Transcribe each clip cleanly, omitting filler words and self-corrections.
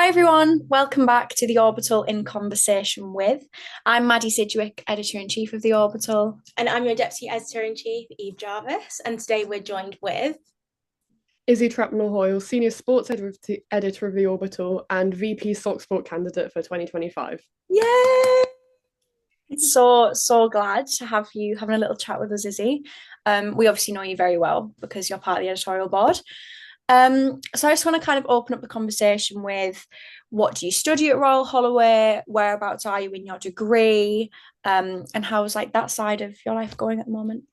Hi everyone, welcome back to the Orbital in Conversation with. I'm Maddie Sidgwick, Editor-in-Chief of the Orbital. And I'm your Deputy Editor-in-Chief, Eve Jarvis, and today we're joined with... Issy Trapnell Hoyle, Senior Sports Editor of the Orbital and VP Sock Sport candidate for 2025. Yay! So glad to have you having a little chat with us, Izzy. We obviously know you very well because you're part of the editorial board. So I just want to kind of open up the conversation with what do you study at Royal Holloway? Whereabouts are you in your degree? And how's like that side of your life going at the moment?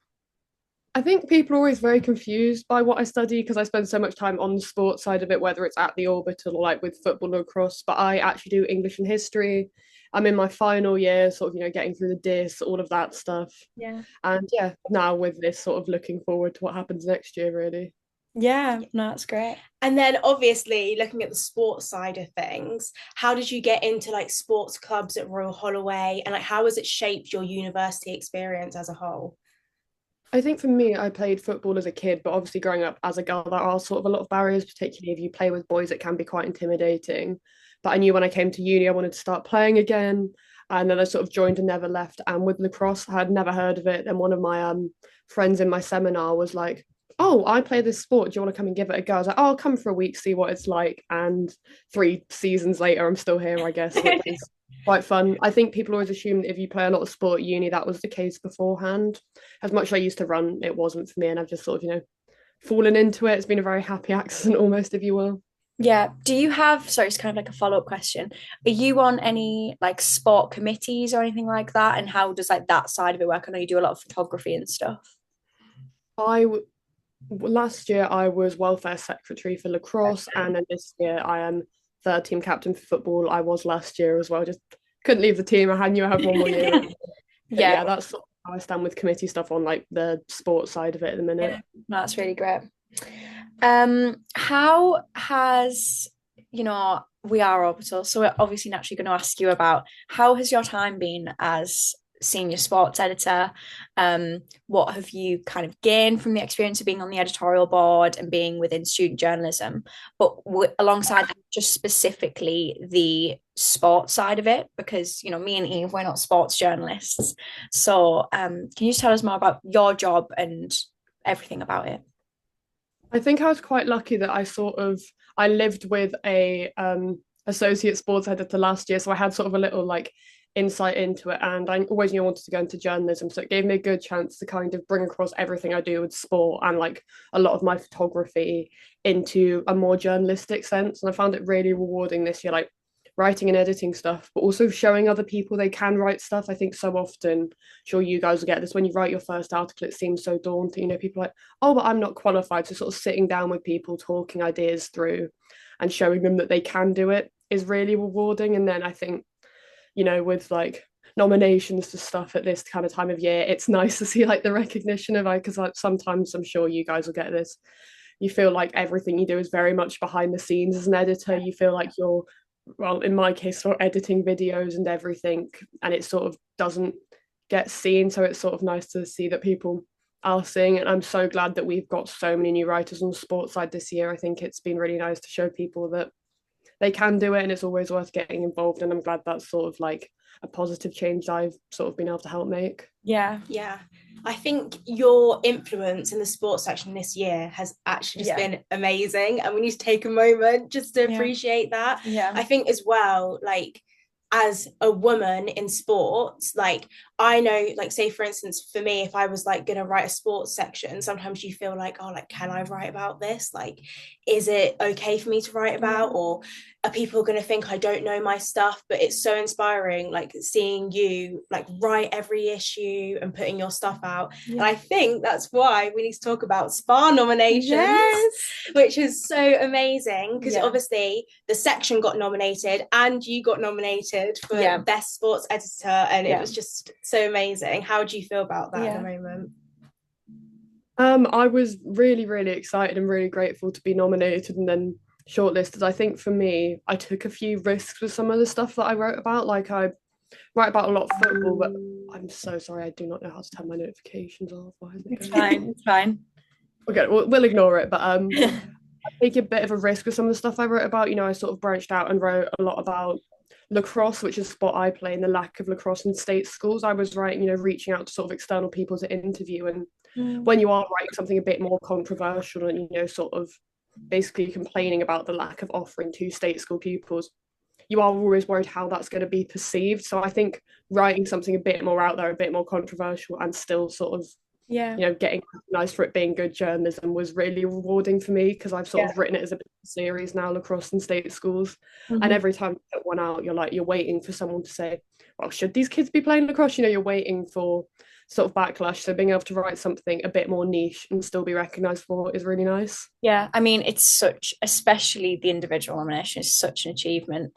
I think people are always very confused by what I study because I spend so much time on the sports side of it, whether it's at the Orbital or like with football or lacrosse. But I actually do English and history. I'm in my final year, sort of, getting through the DIS, all of that stuff. Yeah. And yeah, now with this sort of looking forward to what happens next year, really. Yeah, no, that's great. And then obviously looking at the sports side of things, how did you get into like sports clubs at Royal Holloway, and like how has it shaped your university experience as a whole? I think for me, I played football as a kid, but obviously growing up as a girl, there are sort of a lot of barriers, particularly if you play with boys, it can be quite intimidating. But I knew when I came to uni, I wanted to start playing again. And then I sort of joined and never left. And with lacrosse, I had never heard of it. And one of my friends in my seminar was like, "Oh, I play this sport. Do you want to come and give it a go?" I was like, "Oh, I'll come for a week, see what it's like." And 3 seasons later, I'm still here, I guess, which is quite fun. I think people always assume that if you play a lot of sport at uni, that was the case beforehand. As much as I used to run, it wasn't for me, and I've just sort of, fallen into it. It's been a very happy accident, almost, if you will. Yeah. Do you have, sorry, it's kind of like a follow-up question. Are you on any like sport committees or anything like that? And how does like that side of it work? I know you do a lot of photography and stuff. I Last year I was welfare secretary for lacrosse, Okay. and then this year I am third team captain for football. I was last year as well. Just couldn't leave the team. Knew I had one more year. But Yeah. yeah, that's sort of how I stand with committee stuff on like the sports side of it at the minute. Yeah. No, that's really great. How has, we are Orbital, so we're obviously naturally going to ask you about how has your time been as senior sports editor? What have you kind of gained from the experience of being on the editorial board and being within student journalism, but alongside that, just specifically the sports side of it, because me and Eve, we're not sports journalists. So can you just tell us more about your job and everything about it? I think I was quite lucky that I lived with a associate sports editor last year, so I had sort of a little like insight into it, and I always knew I wanted to go into journalism, so it gave me a good chance to kind of bring across everything I do with sport and like a lot of my photography into a more journalistic sense. And I found it really rewarding this year, like writing and editing stuff, but also showing other people they can write stuff. I think so often, sure you guys will get this, when you write your first article, it seems so daunting. People are like, "Oh, but I'm not qualified." So sort of sitting down with people, talking ideas through and showing them that they can do it is really rewarding. And then I think, with like nominations to stuff at this kind of time of year, it's nice to see like the recognition of like, because like sometimes I'm sure you guys will get this, you feel like everything you do is very much behind the scenes as an editor. You feel like you're, well, in my case, sort of editing videos and everything, and it sort of doesn't get seen. So it's sort of nice to see that people are seeing it. And I'm so glad that we've got so many new writers on the sports side this year. I think it's been really nice to show people that they can do it, and it's always worth getting involved. And I'm glad that's sort of like a positive change I've sort of been able to help make. Yeah. Yeah. I think your influence in the sports section this year has actually just been amazing. And we need to take a moment just to appreciate that. Yeah. I think as well, like as a woman in sports, like I know, like say for instance, for me, if I was like gonna write a sports section, sometimes you feel like, oh, like can I write about this? Like, is it okay for me to write about? Or are people gonna think I don't know my stuff? But it's so inspiring, like seeing you like write every issue and putting your stuff out. And I think that's why we need to talk about SPA nominations. Yes. Which is so amazing because obviously the section got nominated and you got nominated for best sports editor, and it was just so amazing. How do you feel about that at the moment? I was really, really excited and really grateful to be nominated and then shortlisted. I think for me, I took a few risks with some of the stuff that I wrote about. Like I write about a lot of football, but I'm so sorry, I do not know how to turn my notifications off. Why is it It's fine. It's fine. Okay, we'll ignore it. But take a bit of a risk with some of the stuff I wrote about. I sort of branched out and wrote a lot about lacrosse, which is a sport I play, and the lack of lacrosse in state schools. I was writing, reaching out to sort of external people to interview. And Mm. when you are writing something a bit more controversial and, sort of basically complaining about the lack of offering to state school pupils, you are always worried how that's going to be perceived. So I think writing something a bit more out there, a bit more controversial, and still sort of Yeah. getting recognized for it being good journalism was really rewarding for me, because I've sort Yeah. of written it as a series now, lacrosse in state schools. And Mm-hmm. every time you put one out, you're waiting for someone to say, well, should these kids be playing lacrosse? You're waiting for sort of backlash. So being able to write something a bit more niche and still be recognized for it is really nice. Yeah, I mean, it's such, especially the individual nomination is such an achievement.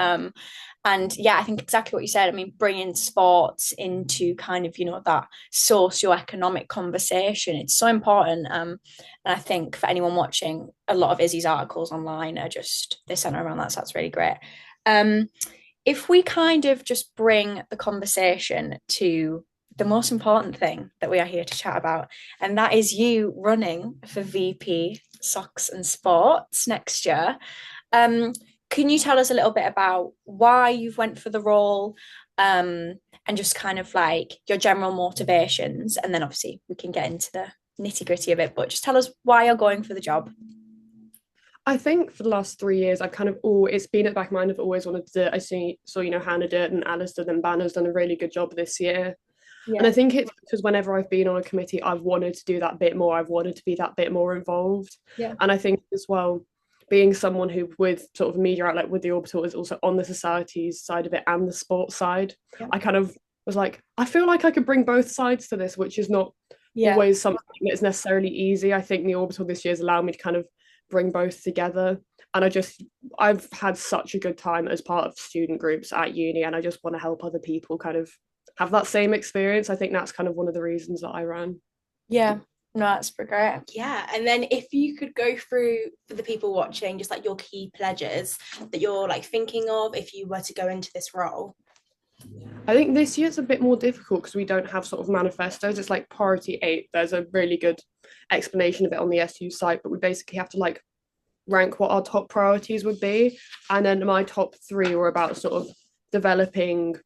And yeah, I think exactly what you said. I mean, bringing sports into kind of, that socio-economic conversation, it's so important. And I think for anyone watching, a lot of Izzy's articles online are just, they center around that, so that's really great. Um, if we kind of just bring the conversation to the most important thing that we are here to chat about, and that is you running for VP Socks and Sports next year. Can you tell us a little bit about why you've went for the role, and just kind of like your general motivations, and then obviously we can get into the nitty gritty of it, but just tell us why you're going for the job. I think for the last 3 years, I've kind of it's been at the back of my mind. I've always wanted to do it. I saw Hannah did it, and Alistair and Banner's done a really good job this year. And I Yeah. think it's because whenever I've been on a committee, I've wanted to do that bit more. I've wanted to be that bit more involved. Yeah. And I think as well, being someone who with sort of media outlet with the Orbital is also on the societies side of it and the sports side. Yeah. I kind of was like, I feel like I could bring both sides to this, which is not Yeah. always something that's necessarily easy. I think the Orbital this year has allowed me to kind of bring both together. And I've had such a good time as part of student groups at uni, and I just want to help other people kind of have that same experience. I think that's kind of one of the reasons that I ran. Yeah. No, that's great. Yeah, and then if you could go through for the people watching, just like your key pledges that you're like thinking of if you were to go into this role. I think this year it's a bit more difficult because we don't have sort of manifestos. It's like priority 8. There's a really good explanation of it on the SU site, but we basically have to like rank what our top priorities would be. And then my top 3 were about sort of developing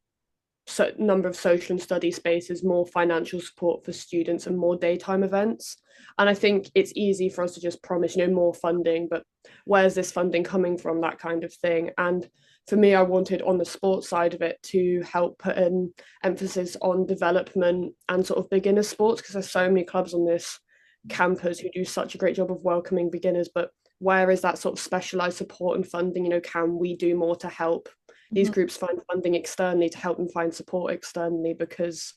number of social and study spaces, more financial support for students, and more daytime events. And I think it's easy for us to just promise, more funding, but where's this funding coming from, that kind of thing. And for me, I wanted on the sports side of it to help put an emphasis on development and sort of beginner sports, because there's so many clubs on this campus who do such a great job of welcoming beginners, but where is that sort of specialized support and funding? Can we do more to help these groups find funding externally, to help them find support externally? Because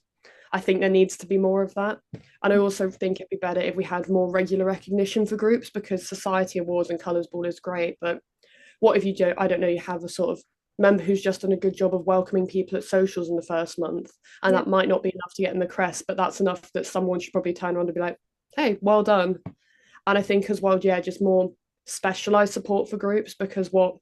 I think there needs to be more of that. And I also think it'd be better if we had more regular recognition for groups, because society awards and colours ball is great, but what if you do, I don't know, you have a sort of member who's just done a good job of welcoming people at socials in the first month, and that might not be enough to get in the crest, but that's enough that someone should probably turn around and be like, hey, well done. And I think as well, just more specialized support for groups, because what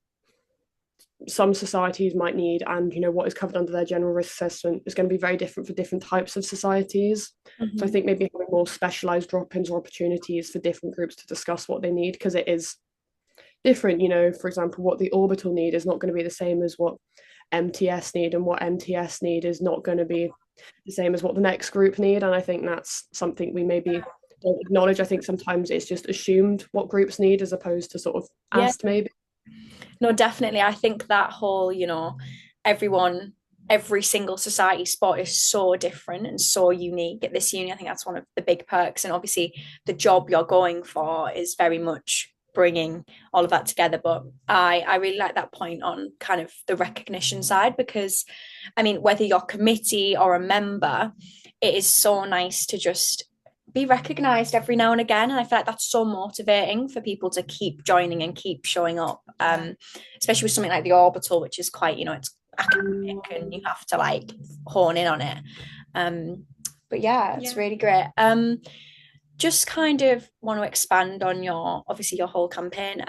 some societies might need, and what is covered under their general risk assessment, is going to be very different for different types of societies. So I think maybe having more specialized drop-ins or opportunities for different groups to discuss what they need, because it is different. For example, what the Orbital need is not going to be the same as what MTS need, and what MTS need is not going to be the same as what the next group need. And I think that's something we maybe don't acknowledge. I think sometimes it's just assumed what groups need as opposed to sort of asked, maybe. No, definitely. I think that whole, every single society spot is so different and so unique at this uni. I think that's one of the big perks. And obviously, the job you're going for is very much bringing all of that together. But I really like that point on kind of the recognition side, because, I mean, whether you're committee or a member, it is so nice to just be recognized every now and again, and I feel like that's so motivating for people to keep joining and keep showing up, especially with something like the Orbital, which is quite, it's academic and you have to like hone in on it, but it's really great. Just kind of want to expand on your whole campaign.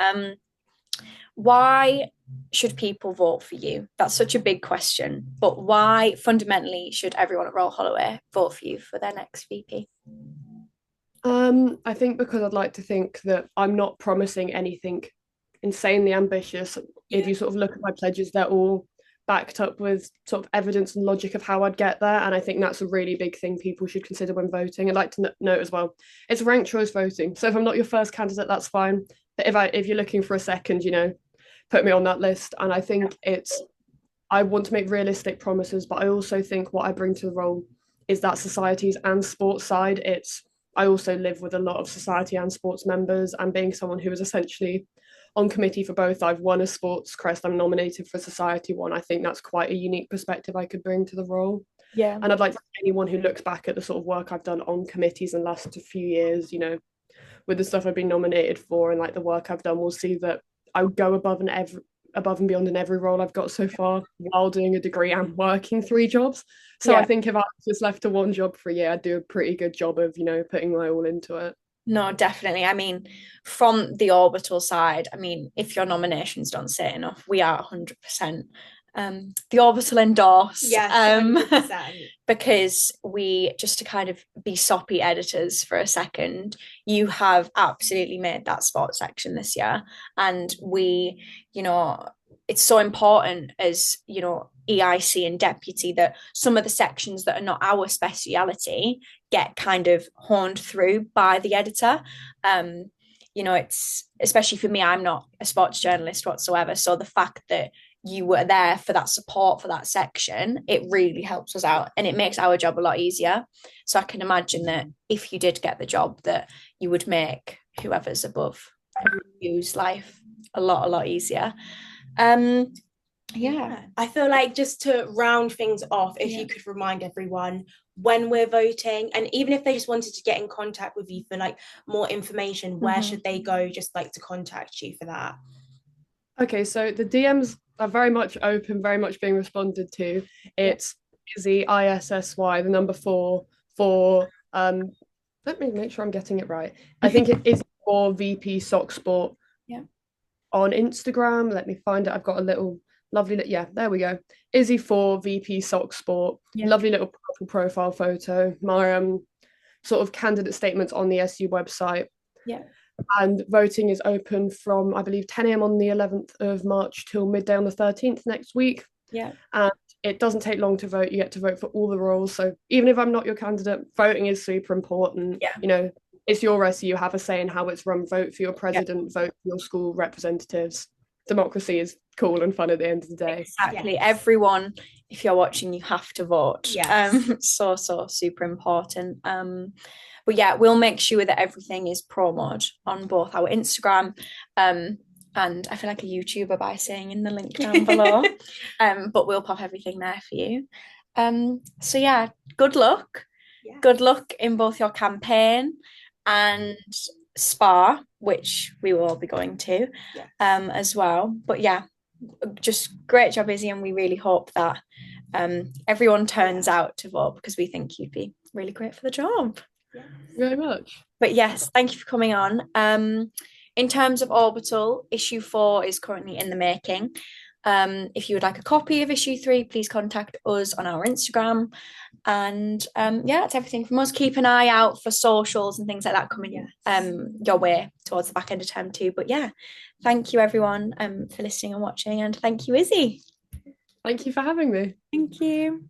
Why should people vote for you? That's such a big question, but why fundamentally should everyone at Royal Holloway vote for you for their next VP? I think because I'd like to think that I'm not promising anything insanely ambitious. If Yeah. you sort of look at my pledges, they're all backed up with sort of evidence and logic of how I'd get there. And I think that's a really big thing people should consider when voting. I'd like to note as well, it's ranked choice voting. So if I'm not your first candidate, that's fine. But if you're looking for a second, put me on that list. And I think I want to make realistic promises, but I also think what I bring to the role is that society's and sports side. I also live with a lot of society and sports members, and being someone who is essentially on committee for both, I've won a sports crest, I'm nominated for society one. I think that's quite a unique perspective I could bring to the role. Yeah. And I'd like to anyone who looks back at the sort of work I've done on committees in the last few years, with the stuff I've been nominated for and like the work I've done, will see that I would go above and beyond in every role I've got so far while doing a degree and working 3 jobs. So Yeah. I think if I was just left to one job for a year, I'd do a pretty good job of, putting my all into it. No, definitely. I mean, from the Orbital side, I mean, if your nominations don't say enough, we are 100% the Orbital endorse. Yes, 100%. Because we, just to kind of be soppy editors for a second, you have absolutely made that sports section this year. And we, it's so important as, EIC and deputy that some of the sections that are not our speciality get kind of honed through by the editor. It's especially for me, I'm not a sports journalist whatsoever. So the fact that you were there for that support for that section, it really helps us out and it makes our job a lot easier. So I can imagine that if you did get the job, that you would make whoever's above review's life a lot easier. Yeah. I feel like just to round things off, if you could remind everyone when we're voting, and even if they just wanted to get in contact with you for like more information, where should they go just like to contact you for that? Okay, so the DMs are very much open, very much being responded to. It's Issy, ISSY, the number 4 for let me make sure I'm getting it right. I think it is for VP Sock Sport. Yeah. On Instagram. Let me find it. I've got a little lovely, yeah, there we go. Issy for VP Sock Sport. Yeah. Lovely little profile photo. My sort of candidate statements on the SU website. Yeah. And voting is open from, I believe, 10 a.m. on the 11th of March till midday on the 13th next week. Yeah. And it doesn't take long to vote. You get to vote for all the roles. So even if I'm not your candidate, voting is super important. Yeah. It's your SU. You have a say in how it's run. Vote for your president, vote for your school representatives. Democracy is cool and fun at the end of the day. Exactly. Yes. Everyone, if you're watching, you have to vote. Yes. So super important. But yeah, we'll make sure that everything is promoted on both our Instagram and I feel like a YouTuber by saying in the link down below. But we'll pop everything there for you. So yeah, good luck. Yeah. Good luck in both your campaign and Spa, which we will all be going to as well. But yeah, just great job, Issy, and we really hope that everyone turns out to vote because we think you'd be really great for the job. Yeah. Very much. But yes, thank you for coming on. In terms of Orbital, issue 4 is currently in the making. If you would like a copy of issue 3, please contact us on our Instagram. And that's everything from us. Keep an eye out for socials and things like that coming your way towards the back end of term 2. But yeah, thank you everyone for listening and watching, and thank you, Issy. Thank you for having me. Thank you.